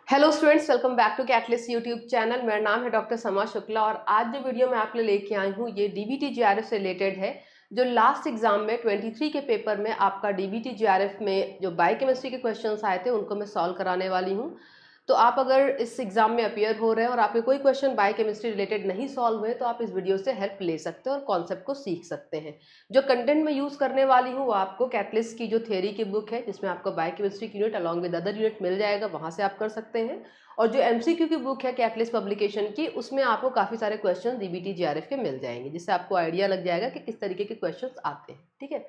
Hello students, welcome back to catalyst YouTube channel. मेरा नाम है डॉक्टर समा शुक्ला और आज जो वीडियो मैं आप लिए लेके आई हूँ ये डीबीटी जीआरएफ से रिलेटेड है। जो लास्ट एग्जाम में 23 के पेपर में आपका डीबीटी जीआरएफ में जो बायोकेमिस्ट्री के क्वेश्चंस आए थे उनको मैं सॉल्व कराने वाली हूँ। तो आप अगर इस एग्जाम में अपीयर हो रहे हैं और आपके कोई क्वेश्चन बायोकेमिस्ट्री रिलेटेड नहीं सॉल्व हुए तो आप इस वीडियो से हेल्प ले सकते हैं और कॉन्सेप्ट को सीख सकते हैं। जो कंटेंट मैं यूज़ करने वाली हूँ वो आपको कैटलिस्ट की जो थ्योरी की बुक है जिसमें आपको बायोकेमिस्ट्री की unit along with other unit मिल जाएगा, वहाँ से आप कर सकते हैं। और जो एमसीक्यू की बुक है कैटलिस्ट पब्लिकेशन की, उसमें आपको काफ़ी सारे क्वेश्चन डीबीटी जीआरएफ के मिल जाएंगे, जिससे आपको आइडिया लग जाएगा कि किस तरीके के क्वेश्चन आते हैं। ठीक है,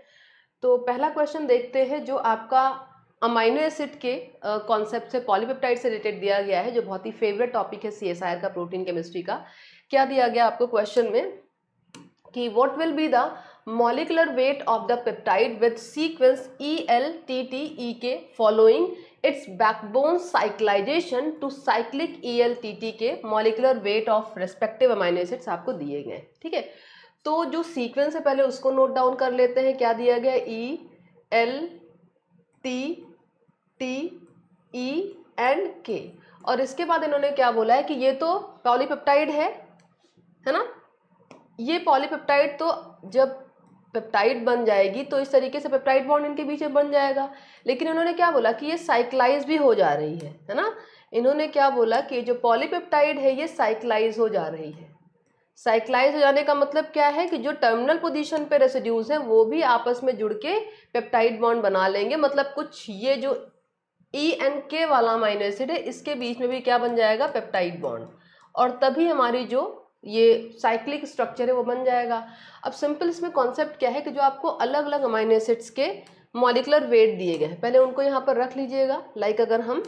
तो पहला क्वेश्चन देखते हैं जो आपका अमाइनो एसिड के कॉन्सेप्ट से, पॉलीपेप्टाइड से रिलेटेड दिया गया है, जो बहुत ही फेवरेट टॉपिक है सीएसआईआर का, प्रोटीन केमिस्ट्री का। क्या दिया गया आपको क्वेश्चन में कि what will be the molecular weight of the peptide with sequence ELTTE following its backbone cyclization to cyclic ELTT के molecular weight of respective amino acids आपको दिए गए। ठीक है, तो जो सीक्वेंस है पहले उसको नोट डाउन कर लेते हैं। क्या दिया गया? ELTTE एंड K, और इसके बाद इन्होंने क्या बोला है कि ये तो पॉलीपेप्टाइड है ना। ये पॉलीपेप्टाइड तो जब पेप्टाइड बन जाएगी तो इस तरीके से पेप्टाइड बॉन्ड इनके बीच में बन जाएगा, लेकिन इन्होंने क्या बोला कि ये साइक्लाइज भी हो जा रही है ना। इन्होंने क्या बोला कि जो पॉलीपेप्टाइड है ये साइक्लाइज हो जा रही है। साइक्लाइज हो जाने का मतलब क्या है कि जो टर्मिनल पोजीशन पे रेसिड्यूज हैं वो भी आपस में जुड़ के पेप्टाइड बॉन्ड बना लेंगे। मतलब कुछ ये जो E एंड K वाला अमाइनो एसिड है इसके बीच में भी क्या बन जाएगा? पेप्टाइड बॉन्ड, और तभी हमारी जो ये साइक्लिक स्ट्रक्चर है वो बन जाएगा। अब सिंपल इसमें कॉन्सेप्ट क्या है कि जो आपको अलग अलग अमाइनो एसिड्स के मॉलिक्यूलर वेट दिए गए हैं, पहले उनको यहाँ पर रख लीजिएगा। लाइक अगर हम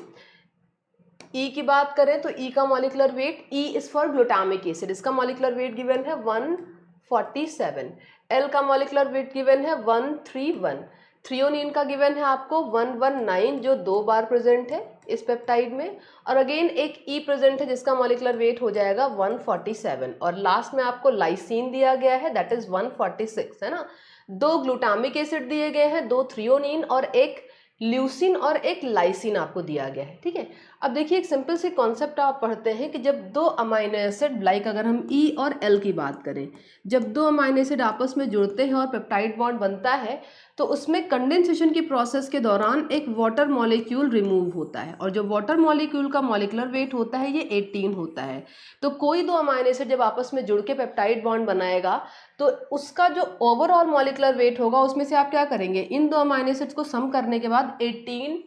E की बात करें तो E का molecular weight, E is for glutamic acid, इसका मॉलिक्यूलर वेट गिवन है 147। L का मॉलिक्यूलर वेट गिवन है 131। थ्रियोनिन का गिवन है आपको 119 जो 2 बार प्रेजेंट है इस पेप्टाइड में, और अगेन एक E प्रेजेंट है जिसका मॉलिक्यूलर वेट हो जाएगा 147, और लास्ट में आपको लाइसिन दिया गया है दैट इज 146 है ना। 2 ग्लूटामिक एसिड दिए गए हैं, 2 थ्रियोनिन और एक ल्यूसिन और एक लाइसिन आपको दिया गया है। ठीक है, अब देखिए एक सिंपल सी कॉन्सेप्ट आप पढ़ते हैं कि जब 2 अमाइनो एसिड, लाइक अगर हम E और L की बात करें, जब 2 अमाइनो एसिड आपस में जुड़ते हैं और पेप्टाइड बॉन्ड बनता है तो उसमें कंडेंसेशन की प्रोसेस के दौरान एक वाटर मॉलिक्यूल रिमूव होता है, और जो वाटर मॉलिक्यूल का मॉलिक्यूलर वेट होता है ये 18 होता है। तो कोई 2 अमाइनो एसिड जब आपस में जुड़ के पेप्टाइड बॉन्ड बनाएगा तो उसका जो ओवरऑल मॉलिक्यूलर वेट होगा उसमें से आप क्या करेंगे, इन 2 अमाइनो एसिड्स को सम करने के बाद 18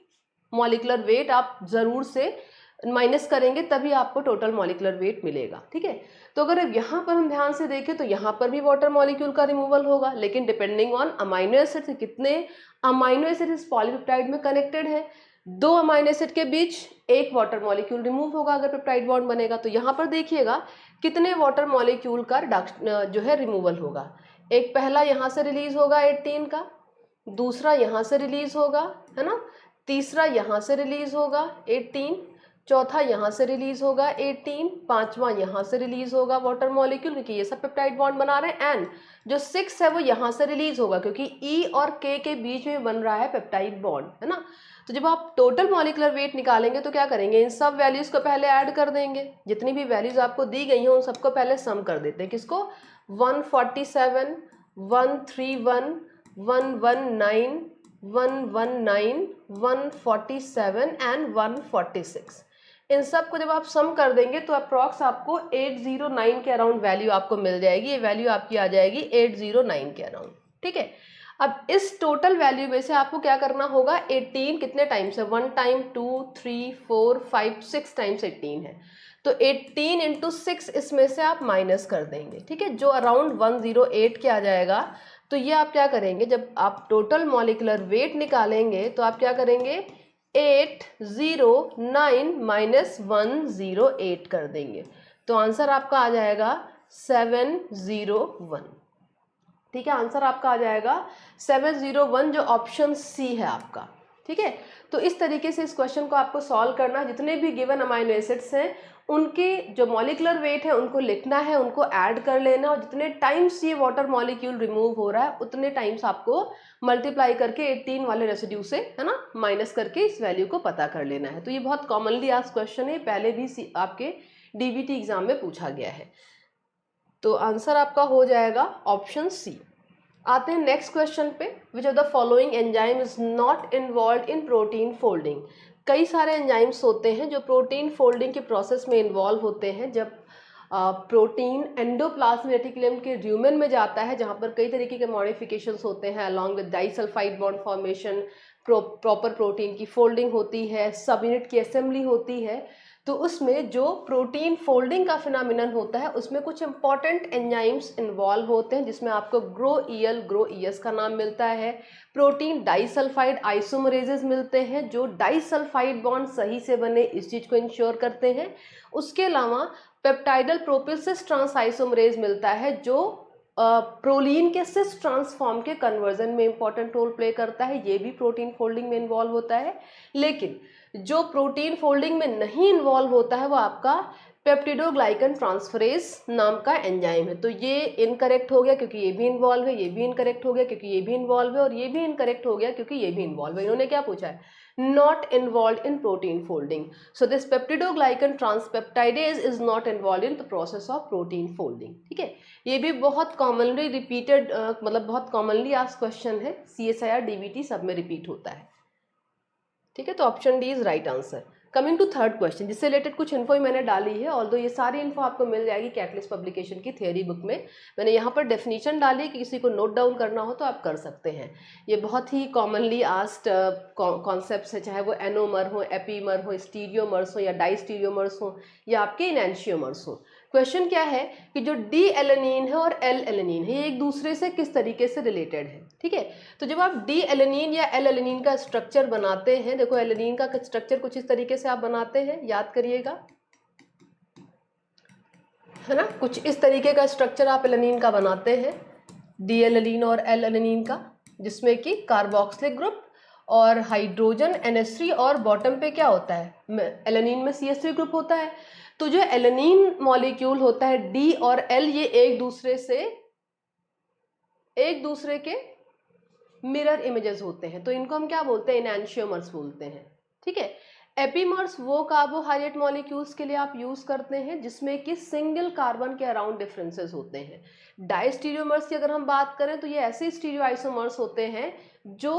मॉलिक्यूलर वेट आप जरूर से माइनस करेंगे, तभी आपको टोटल मॉलिक्यूलर वेट मिलेगा। ठीक है, तो अगर अब यहाँ पर हम ध्यान से देखें तो यहाँ पर भी वाटर मॉलिक्यूल का रिमूवल होगा, लेकिन डिपेंडिंग ऑन अमाइनो एसिड से कितने अमाइनो एसिड इस पॉलीपेप्टाइड में कनेक्टेड है। 2 अमाइनो एसिड के बीच एक वाटर मॉलिक्यूल रिमूव होगा अगर पेप्टाइड बॉन्ड बनेगा, तो यहाँ पर देखिएगा कितने वाटर मॉलिक्यूल का रिडक्शन जो है रिमूवल होगा। एक पहला यहाँ से रिलीज होगा 18 का, दूसरा यहाँ से रिलीज होगा है ना, तीसरा यहाँ से रिलीज होगा 18, चौथा यहाँ से रिलीज होगा 18, पांचवा यहाँ से रिलीज होगा वाटर मॉलिक्यूल क्योंकि ये सब पेप्टाइड बॉन्ड बना रहे हैं, एंड जो 6 है वो यहाँ से रिलीज होगा क्योंकि E और K के बीच में बन रहा है पेप्टाइड बॉन्ड है ना। तो जब आप टोटल मॉलिक्यूलर वेट निकालेंगे तो क्या करेंगे, इन सब वैल्यूज को पहले ऐड कर देंगे, जितनी भी वैल्यूज आपको दी गई हैं उन सबको पहले सम कर देते हैं। किसको? 147, 131, 119, 119, 147 एंड 146। इन सब को जब आप सम कर देंगे तो अप्रॉक्स आपको 809 के अराउंड वैल्यू आपको मिल जाएगी। ये वैल्यू आपकी आ जाएगी 809 के अराउंड। ठीक है, अब इस टोटल वैल्यू में से आपको क्या करना होगा, 18 कितने टाइम्स है, 1 टाइम, 2, 3, 4, 5, 6 टाइम्स 18 है, तो 18 इंटू 6 इसमें से आप माइनस कर देंगे। ठीक है, जो अराउंड 108 के आ जाएगा। तो ये आप क्या करेंगे, जब आप टोटल मॉलिक्यूलर वेट निकालेंगे तो आप क्या करेंगे, 809 माइनस 108 कर देंगे, तो आंसर आपका आ जाएगा 701। ठीक है, आंसर आपका आ जाएगा 701 जो ऑप्शन सी है आपका। ठीक है, तो इस तरीके से इस क्वेश्चन को आपको सॉल्व करना है। जितने भी गिवन अमाइनो एसिड्स हैं उनके जो मॉलिक्यूलर वेट है उनको लिखना है, उनको ऐड कर लेना, और जितने टाइम्स ये वाटर मॉलिक्यूल रिमूव हो रहा है उतने टाइम्स आपको मल्टीप्लाई करके 18 वाले रेसिड्यू से, है ना, माइनस करके इस वैल्यू को पता कर लेना है। तो ये बहुत कॉमनली आस्क्ड क्वेश्चन है, पहले भी आपके डीबीटी एग्जाम में पूछा गया है। तो आंसर आपका हो जाएगा ऑप्शन सी। आते हैं नेक्स्ट क्वेश्चन पे, विच of the following enzyme is not involve in protein folding. कई सारे एंजाइम्स होते हैं जो प्रोटीन फोल्डिंग के प्रोसेस में इन्वॉल्व होते हैं। जब प्रोटीन एंडोप्लाज्मिक रेटिकुलम के ल्यूमेन में जाता है, जहाँ पर कई तरीके के मॉडिफिकेशंस होते हैं, along with disulphide bond formation, proper protein की फोल्डिंग होती है, सब यूनिट की असेंबली होती है, तो उसमें जो प्रोटीन फोल्डिंग का फिनोमिनन होता है उसमें कुछ इंपॉर्टेंट एंजाइम्स इन्वॉल्व होते हैं, जिसमें आपको ग्रोईएस का नाम मिलता है। प्रोटीन डाइसल्फाइड आइसोमरेजेस मिलते हैं जो डाइसल्फाइड बॉन्ड सही से बने इस चीज को इंश्योर करते हैं। उसके अलावा peptidyl prolyl cis trans isomerase मिलता है जो प्रोलीन के सिस ट्रांसफॉर्म के कन्वर्जन में इंपॉर्टेंट रोल प्ले करता है, ये भी प्रोटीन फोल्डिंग में इन्वॉल्व होता है। लेकिन जो प्रोटीन फोल्डिंग में नहीं इन्वॉल्व होता है वो आपका पेप्टिडोग्लाइकन ट्रांसफरेज नाम का एंजाइम है। तो ये इनकरेक्ट हो गया क्योंकि ये भी इन्वॉल्व है, ये भी इनकरेक्ट हो गया क्योंकि ये भी इन्वॉल्व है, और ये भी इनकरेक्ट हो गया क्योंकि ये भी इन्वॉल्व है। इन्होंने क्या पूछा है, not involve in protein folding. So this peptidoglycan ट्रांसपेप्टाइडेज is not involve in the process of protein folding. ठीक है, ये भी बहुत कॉमनली रिपीटेड मतलब बहुत कॉमनली आस्क्ड क्वेश्चन है, CSIR DBT सब में रिपीट होता है। ठीक है, तो option D is right answer. Coming to third question, जिससे रिलेटेड कुछ इन्फो मैंने डाली है, ऑल्दो ये सारी इन्फो आपको मिल जाएगी कैटलिस्ट पब्लिकेशन की थियरी बुक में। मैंने यहाँ पर डेफिनेशन डाली कि किसी को नोट डाउन करना हो तो आप कर सकते हैं। ये बहुत ही कॉमनली आस्क्ड कॉन्सेप्ट्स है, चाहे वो एनोमर हो, एपीमर हो, स्टीरियोमर्स हो, या डाइस्टीरियोमर्स हो, या आपके इनैंशियोमर्स हो। क्वेश्चन क्या है कि जो डी एलेनिन है और एल एलेनिन है ये एक दूसरे से किस तरीके से रिलेटेड है। ठीक है, तो जब आप डी एलेनिन या एल एलेनिन का स्ट्रक्चर बनाते हैं, देखो एलेनिन का स्ट्रक्चर कुछ इस तरीके से आप बनाते हैं, याद करिएगा, है ना, कुछ इस तरीके का स्ट्रक्चर आप एलेनिन का बनाते हैं, डी एलेनिन और एल एलेनिन का, जिसमें कि कार्बोक्सिलिक ग्रुप और हाइड्रोजन NH3 और बॉटम पे क्या होता है, एलेनिन में CH3 ग्रुप होता है। तो जो एलेनिन मॉलिक्यूल होता है डी और एल, ये एक दूसरे के मिरर इमेजेस होते हैं, तो इनको हम क्या बोलते हैं, इनैंशियोमर्स बोलते हैं। ठीक है, एपीमर्स वो कार्बोहाइड्रेट मॉलिक्यूल्स के लिए आप यूज करते हैं जिसमें कि सिंगल कार्बन के अराउंड डिफरेंसेस होते हैं। डाइस्टीरियोमर्स की अगर हम बात करें तो ये ऐसे स्टीरियो आइसोमर्स होते हैं जो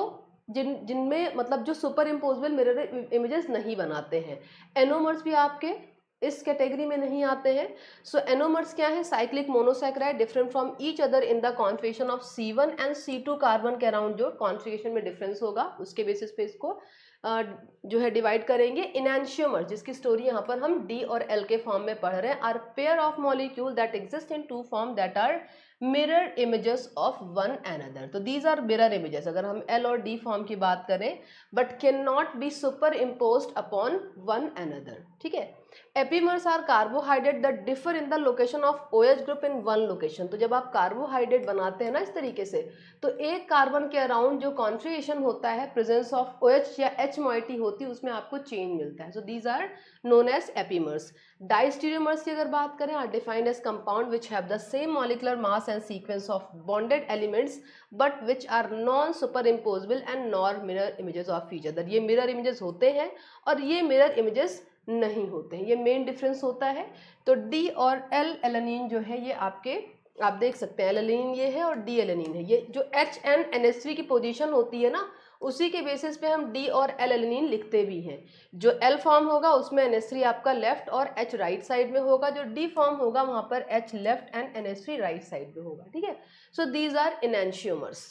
जिनमें मतलब जो सुपर इम्पोजेबल मिरर इमेजेस नहीं बनाते हैं। एनोमर्स भी आपके इस कैटेगरी में नहीं आते हैं। सो एनोमर्स क्या है, cyclic monosaccharide different from each other in the configuration of C1 and C2 carbon के अराउंड जो कॉन्फिगरेशन में डिफरेंस होगा उसके बेसिस पे इसको जो है डिवाइड करेंगे। इनैंशियोमर जिसकी स्टोरी यहाँ पर हम डी और एल के फॉर्म में पढ़ रहे हैं, are pair of molecule that exist in two form that are mirror images of one another. तो दीज आर मिरर इमेजेस अगर हम एल और डी फॉर्म की बात करें, but can not be superimposed upon one another. ठीक है, epimers are carbohydrate that differ in the location of OH group in one location. तो जब आप कार्बोहाइड्रेट बनाते हैं ना इस तरीके से, तो एक कार्बन के अराउंड जो कॉन्फिगरेशन होता है प्रेजेंस ऑफ OH या H मोइटी होती है उसमें आपको चेंज मिलता है। So these are known as epimers. Diastereomers की अगर बात करें, are defined as compound which have the same molecular mass and sequence of bonded elements but which are non superimposable and nor mirror images of each other. ये mirror images होते हैं और ये mirror images नहीं होते हैं, ये main difference होता है। तो डी और एल एलेनिन जो है ये आपके आप देख सकते हैं, एलेनिन ये है और डी एलेनिन है। ये जो HNNH3 की पोजीशन होती है ना उसी के बेसिस पे हम डी और एल एलेनिन लिखते भी हैं। जो एल फॉर्म होगा उसमें NH3 आपका लेफ्ट और H राइट साइड में होगा, जो डी फॉर्म होगा वहां पर H left and NH3 right side में होगा। ठीक है, so these are enantiomers.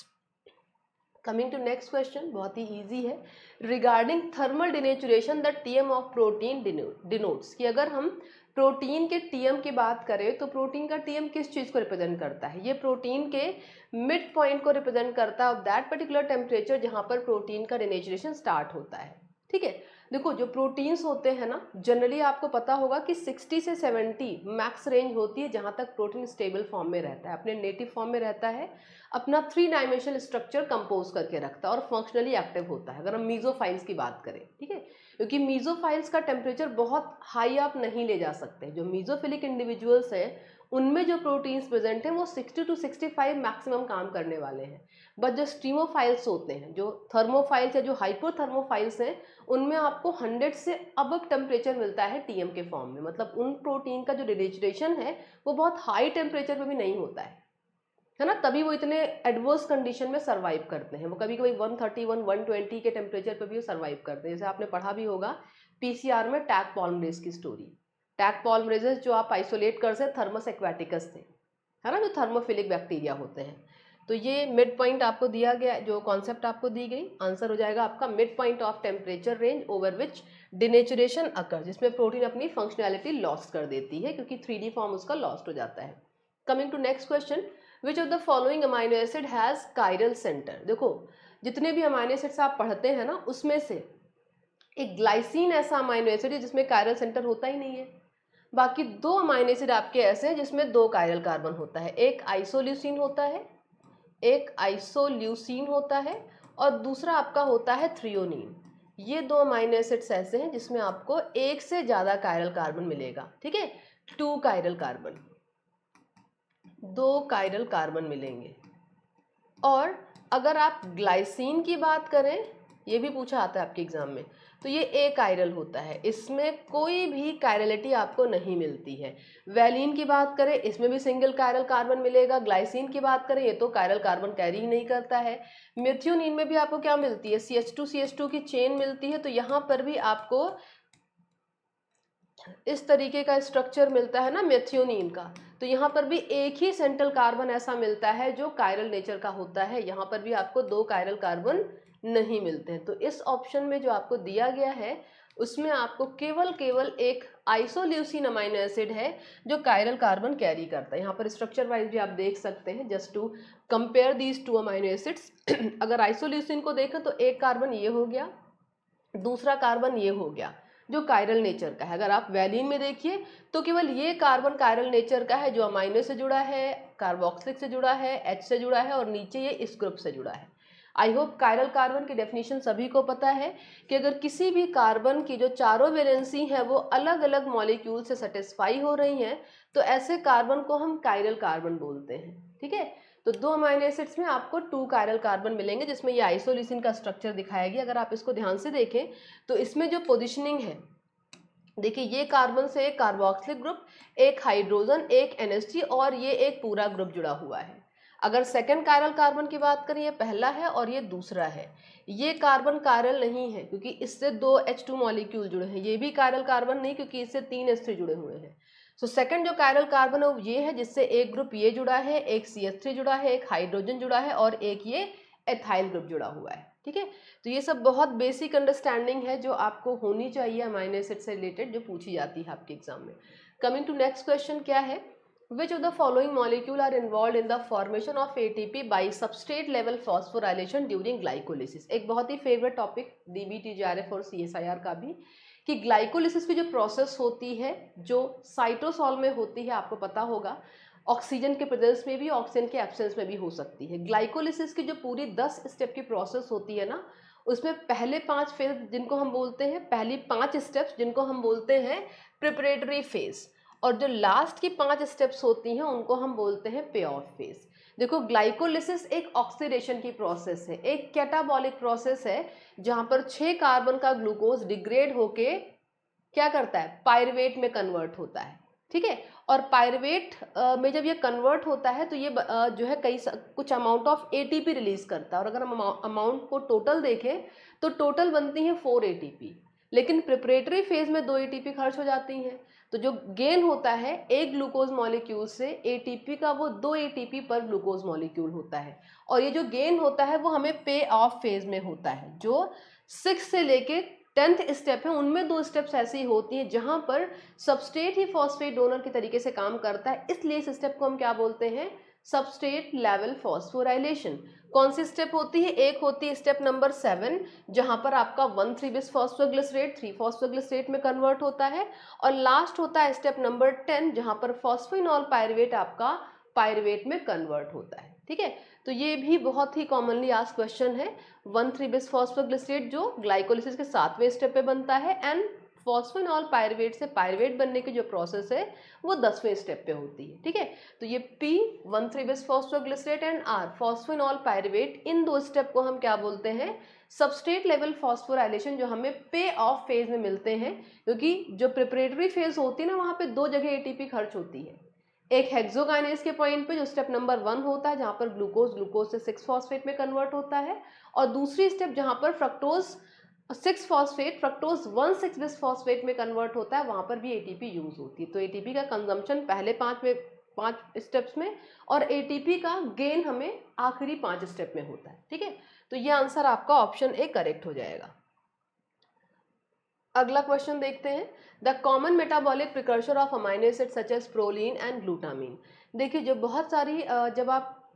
Coming to next question, बहुत ही इजी है। Regarding thermal denaturation the TM of protein denotes, कि अगर हम प्रोटीन के टीएम की बात करें तो प्रोटीन का टीएम किस चीज़ को रिप्रेजेंट करता है, ये प्रोटीन के मिड पॉइंट को रिप्रेजेंट करता है ऑफ दैट पर्टिकुलर टेम्परेचर जहाँ पर प्रोटीन का डिनेचुरेशन स्टार्ट होता है। ठीक है, देखो जो प्रोटीन्स होते हैं ना, जनरली आपको पता होगा कि 60 से 70 मैक्स रेंज होती है जहाँ तक प्रोटीन स्टेबल फॉर्म में रहता है, अपने नेटिव फॉर्म में रहता है, अपना 3 डायमेंशनल स्ट्रक्चर कंपोज करके रखता है और फंक्शनली एक्टिव होता है, अगर हम मीजोफाइल्स की बात करें, ठीक है। क्योंकि मीजोफाइल्स का टेम्परेचर बहुत हाई आप नहीं ले जा सकते। जो मीजोफिलिक इंडिविजुअल्स हैं उनमें जो प्रोटीन्स प्रेजेंट हैं वो 60 टू 65 मैक्सिमम काम करने वाले हैं। बट जो स्टीमोफाइल्स होते हैं, जो थर्मोफाइल्स या जो हाइपोथर्मोफाइल्स हैं, उनमें आपको 100 से अबव टेम्परेचर मिलता है टीएम के फॉर्म में। मतलब उन प्रोटीन का जो डिनेचुरेशन है वो बहुत हाई टेम्परेचर पे भी नहीं होता है ना, तभी वो इतने एडवर्स कंडीशन में सर्वाइव करते हैं। वो कभी कभी 131 120 के टेम्परेचर पे भी वो सर्वाइव करते हैं। जैसे आपने पढ़ा भी होगा पीसीआर में टैग पॉलिमरेज की स्टोरी। टैग पॉलिमरेजेस जो आप आइसोलेट कर से थर्मस एक्वाटिकस थे, है ना, जो थर्मोफिलिक बैक्टीरिया होते हैं। तो ये मिड पॉइंट आपको दिया गया, जो कॉन्सेप्ट आपको दी गई, आंसर हो जाएगा आपका mid point of temperature range over which denaturation occur, जिसमें प्रोटीन अपनी फंक्शनैलिटी लॉस्ट कर देती है क्योंकि 3D फॉर्म उसका लॉस्ट हो जाता है। Coming to next question, which of the following amino acid has chiral centre. देखो जितने भी अमाइनो एसिड्स आप पढ़ते हैं ना, उसमें से एक ग्लाइसिन ऐसा अमाइनो एसिड है जिसमें कायरल सेंटर होता ही नहीं है। बाकी 2 अमाइनो एसिड आपके ऐसे हैं जिसमें 2 कायरल कार्बन होता है। एक आइसोल्यूसिन होता है, एक आइसोल्यूसिन होता है, और दूसरा आपका होता है थ्रियोनिन। ये 2 अमाइनो एसिड्स ऐसे हैं जिसमें आपको एक से ज़्यादा कायरल कार्बन मिलेगा, ठीक है। 2 कायरल कार्बन, 2 कायरल कार्बन मिलेंगे। और अगर आप ग्लाइसिन की बात करें, ये भी पूछा आता है आपके एग्जाम में, तो ये ए कायरल होता है, इसमें कोई भी कायरलिटी आपको नहीं मिलती है। वैलिन की बात करें, इसमें भी सिंगल कायरल कार्बन मिलेगा। ग्लाइसिन की बात करें, ये तो कायरल कार्बन कैरी ही नहीं करता है। मेथियोनिन में भी आपको क्या मिलती है, CH2 की चेन मिलती है। तो यहाँ पर भी आपको इस तरीके का स्ट्रक्चर मिलता है ना मेथियोनिन का। तो यहाँ पर भी एक ही सेंट्रल कार्बन ऐसा मिलता है जो कायरल नेचर का होता है। यहाँ पर भी आपको 2 कायरल कार्बन नहीं मिलते हैं। तो इस ऑप्शन में जो आपको दिया गया है उसमें आपको केवल एक आइसोल्यूसिन अमाइनो एसिड है जो कायरल कार्बन कैरी करता है। यहाँ पर स्ट्रक्चर वाइज भी आप देख सकते हैं, just to compare these 2 amino acids. अगर आइसोल्यूसिन को देखें तो एक कार्बन ये हो गया, दूसरा कार्बन ये हो गया जो कायरल नेचर का है। अगर आप वैलिन में देखिए तो केवल ये कार्बन कायरल नेचर का है जो अमाइनो से जुड़ा है, कार्बोक्सिलिक से जुड़ा है, H से जुड़ा है, और नीचे ये इस ग्रुप से जुड़ा है। आई होप कायरल कार्बन की डेफिनेशन सभी को पता है कि अगर किसी भी कार्बन की जो चारों वैलेंसी हैं वो अलग अलग मॉलिक्यूल से सेटिस्फाई हो रही हैं तो ऐसे कार्बन को हम कायरल कार्बन बोलते हैं, ठीक है। तो 2 अमाइनो एसिड्स में आपको 2 कायरल कार्बन मिलेंगे जिसमें ये आइसोल्यूसिन का स्ट्रक्चर दिखाया गया। अगर आप इसको ध्यान से देखें तो इसमें जो पोजिशनिंग है, देखिए ये कार्बन से एक कार्बोक्सिलिक ग्रुप, एक हाइड्रोजन, एक NH3 और ये एक पूरा ग्रुप जुड़ा हुआ है। अगर सेकंड कायरल कार्बन की बात करें, ये पहला है और ये दूसरा है। ये कार्बन कायरल नहीं है क्योंकि इससे 2 H2 मॉलिक्यूल जुड़े हैं। ये भी कायरल कार्बन नहीं क्योंकि इससे 3 H3 जुड़े हुए हैं। सो सेकंड जो कायरल कार्बन है वो ये है जिससे एक ग्रुप ये जुड़ा है, एक CH3 जुड़ा है, एक हाइड्रोजन जुड़ा है और एक ये एथाइल ग्रुप जुड़ा हुआ है, ठीक है। तो ये सब बहुत बेसिक अंडरस्टैंडिंग है जो आपको होनी चाहिए अमाइनो एसिड से रिलेटेड, जो पूछी जाती है आपके एग्जाम में। कमिंग टू नेक्स्ट क्वेश्चन क्या है, which of the following molecule are involve in the formation of ATP by substrate level phosphorylation during glycolysis. एक बहुत ही फेवरेट टॉपिक DBT, JRF और CSIR का भी, कि ग्लाइकोलिसिस की जो प्रोसेस होती है जो साइटोसॉल में होती है, आपको पता होगा ऑक्सीजन के प्रेजेंस में भी, ऑक्सीजन के एब्सेंस में भी हो सकती है। ग्लाइकोलिसिस की जो पूरी 10 स्टेप की प्रोसेस होती है ना, उसमें पहले 5 फेज जिनको हम बोलते हैं, पहली 5 स्टेप्स जिनको हम बोलते हैं प्रिपरेटरी फेज, और जो लास्ट की 5 स्टेप्स होती हैं उनको हम बोलते हैं पे ऑफ फेज। देखो ग्लाइकोलिसिस एक ऑक्सीडेशन की प्रोसेस है, एक कैटाबॉलिक प्रोसेस है जहां पर 6 कार्बन का ग्लूकोज डिग्रेड होके क्या करता है, पायरुवेट में कन्वर्ट होता है, ठीक है। और पायरुवेट में जब ये कन्वर्ट होता है तो ये जो है कुछ अमाउंट ऑफ ATP रिलीज करता है। और अगर हम अमाउंट को टोटल देखें तो टोटल बनती है 4 ATP, लेकिन प्रिपरेटरी फेज में 2 ATP खर्च हो जाती हैं। तो जो गेन होता है एक ग्लूकोज मॉलिक्यूल से ATP का, वो 2 ATP पर ग्लूकोज मॉलिक्यूल होता है। और ये जो गेन होता है वो हमें पे ऑफ फेज में होता है। जो 6 से लेके 10th स्टेप है उनमें 2 स्टेप्स ऐसी होती हैं जहां पर सबस्ट्रेट ही फॉस्फेट डोनर के तरीके से काम करता है, इसलिए इस स्टेप को हम क्या बोलते हैं, सबस्ट्रेट लेवल फॉस्फोराइलेशन। कौन सी स्टेप होती है? एक होती है स्टेप नंबर 7 जहां पर आपका 1,3-bis फॉस्फोग्लिसरेट 3-फॉस्फोग्लिसरेट में कन्वर्ट होता है, और लास्ट होता है स्टेप नंबर 10 जहां पर फॉस्फोइनॉल पायरुवेट आपका पायरुवेट में कन्वर्ट होता है। ठीक है, तो ये भी बहुत ही कॉमनली आस्क्ड क्वेश्चन है। 1,3-bis फॉस्फोग्लिसरेट जो ग्लाइकोलिसिस के 7वें स्टेप पे बनता है, एंड फॉस्फोइनॉल पायरुवेट से पायरुवेट बनने की जो प्रोसेस है वो 10वें स्टेप पे होती है। ठीक है, तो ये P 1,3-bis phosphoglycerate and R phosphoenol pyruvate, इन दो स्टेप को हम क्या बोलते हैं? सबस्ट्रेट लेवल फॉस्फोराइलेशन, जो हमें पे ऑफ फेज में मिलते हैं, क्योंकि जो प्रिपरेटरी फेज होती है ना वहाँ पे दो जगह एटीपी खर्च होती है। एक हेक्सोकाइनेज के पॉइंट पे जो स्टेप नंबर 1 होता है जहाँ पर ग्लूकोज से 6-फॉस्फेट में कन्वर्ट होता है, और दूसरी स्टेप जहाँ पर फ्रक्टोज 6-फॉस्फेट फ्रक्टोज 1,6-bis फॉस्फेट में कन्वर्ट होता है, वहाँ पर भी एटीपी यूज होती है। तो एटीपी का कंजम्पशन पहले 5 स्टेप्स में, और एटीपी का गेन हमें आखिरी 5 स्टेप में होता है। ठीक है, तो ये आंसर आपका ऑप्शन ए करेक्ट हो जाएगा। अगला क्वेश्चन देखते हैं। The common metabolic precursor of amino acid such as proline and glutamine. देखिए, जो बहुत सारी जब आप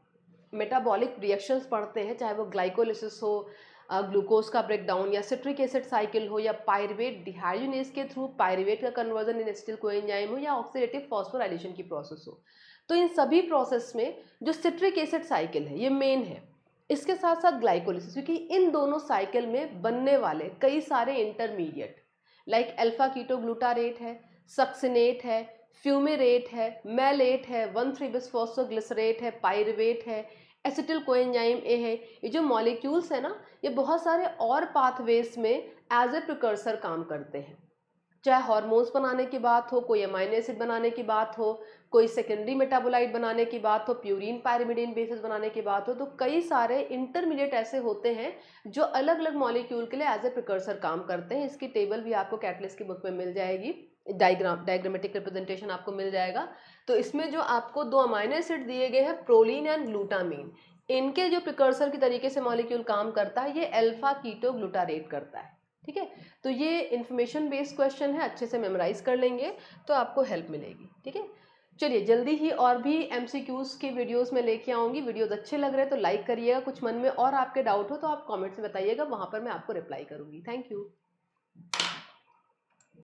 मेटाबॉलिक रिएक्शंस पढ़ते हैं, चाहे वो ग्लाइकोलिसिस हो, ग्लूकोज का ब्रेकडाउन, या सिट्रिक एसिड साइकिल हो, या पायरुवेट डिहाइड्रोजनेज के थ्रू पायरुवेट का कन्वर्जन इन एसिटिल कोएंजाइम हो, या ऑक्सीडेटिव फॉस्फोराइलेशन की प्रोसेस हो, तो इन सभी प्रोसेस में जो सिट्रिक एसिड साइकिल है ये मेन है, इसके साथ साथ ग्लाइकोलिसिस, क्योंकि इन दोनों साइकिल में बनने वाले कई सारे इंटरमीडिएट लाइक अल्फा कीटोग्लूटारेट है, सक्सिनेट है, फ्यूमेरेट है, मैलेट है, 1,3-bis फॉस्फोग्लिसरेट है, पायरुवेट है, एसिटिल कोएंजाइम ए है। ये जो मॉलिक्यूल्स है ना, ये बहुत सारे और पाथवेज में एज ए प्रिकर्सर काम करते हैं। चाहे हार्मोन्स बनाने की बात हो, कोई अमाइनो एसिड बनाने की बात हो, कोई सेकेंडरी मेटाबोलाइट बनाने की बात हो, प्यूरिन पायरिमिडीन बेसिस बनाने की बात हो, तो कई सारे इंटरमीडिएट ऐसे होते हैं जो अलग अलग मॉलिक्यूल के लिए एज ए प्रिकर्सर काम करते हैं। इसकी टेबल भी आपको कैटलिस्ट की बुक में मिल जाएगी, डायग्रामेटिक रिप्रेजेंटेशन आपको मिल जाएगा। तो इसमें जो आपको दो अमाइनो एसिड दिए गए हैं, प्रोलीन एंड ग्लूटामीन, इनके जो प्रिकर्सर की तरीके से मॉलिक्यूल काम करता है, ये अल्फा कीटोग्लूटारेट करता है। ठीक है, तो ये इन्फॉर्मेशन बेस्ड क्वेश्चन है, अच्छे से मेमोराइज कर लेंगे तो आपको हेल्प मिलेगी। ठीक है, चलिए जल्दी ही और भी एमसीक्यूज की वीडियोस में लेके आऊँगी। वीडियोस अच्छे लग रहे हैं तो लाइक करिएगा, कुछ मन में और आपके डाउट हो तो आप कमेंट्स में बताइएगा, वहाँ पर मैं आपको रिप्लाई करूँगी। Thank you.